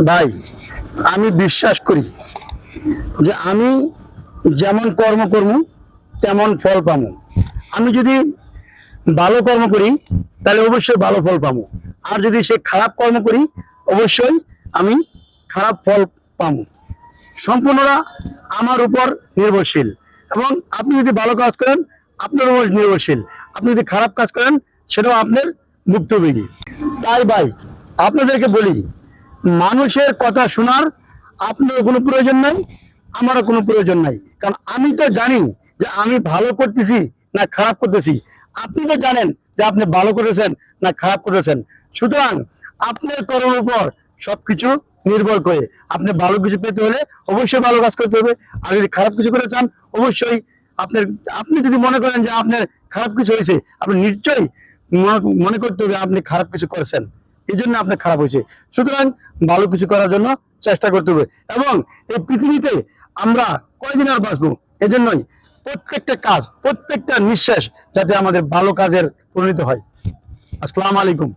ভাই, আমি বিশ্বাস করি যে আমি যেমন কর্ম করব তেমন ফল পাবো। আমি যদি ভালো কর্ম করি তাহলে অবশ্যই ভালো ফল পাবো, আর যদি সে খারাপ কর্ম করি অবশ্যই আমি খারাপ ফল পাবো। সম্পূর্ণরা আমার উপর নির্ভরশীল, এবং আপনি যদি ভালো কাজ করেন আপনার উপর নির্ভরশীল, আপনি যদি খারাপ কাজ করেন সেটাও আপনার ভুক্তভোগী। তাই ভাই, আপনাদেরকে বলি, মানুষের কথা শোনার আপনার কোনো প্রয়োজন নাই, আমারও কোনো প্রয়োজন নাই। কারণ আমি তো জানি যে আমি ভালো করতেছি না খারাপ করতেছি। আপনি তো জানেন যে আপনি ভালো করেছেন না খারাপ করেছেন। সুতরাং আপনার কর্মের উপর সবকিছু নির্ভর করে। আপনি ভালো কিছু পেতে হলে অবশ্যই ভালো কাজ করতে হবে, আর যদি খারাপ কিছু করে চান অবশ্যই আপনার, আপনি যদি মনে করেন যে আপনার খারাপ কিছু হয়েছে, আপনি নিশ্চয়ই মনে করতে হবে আপনি খারাপ কিছু করেছেন, এই জন্য আপনার খারাপ হয়েছে। সুতরাং ভালো কিছু করার জন্য চেষ্টা করতে হবে, এবং এই পৃথিবীতে আমরা কয়দিন আর বাঁচবো, এজন্যই প্রত্যেকটা কাজ, প্রত্যেকটা নিঃশ্বাস যাতে আমাদের ভালো কাজের পরিণত হয়। আসসালামু আলাইকুম।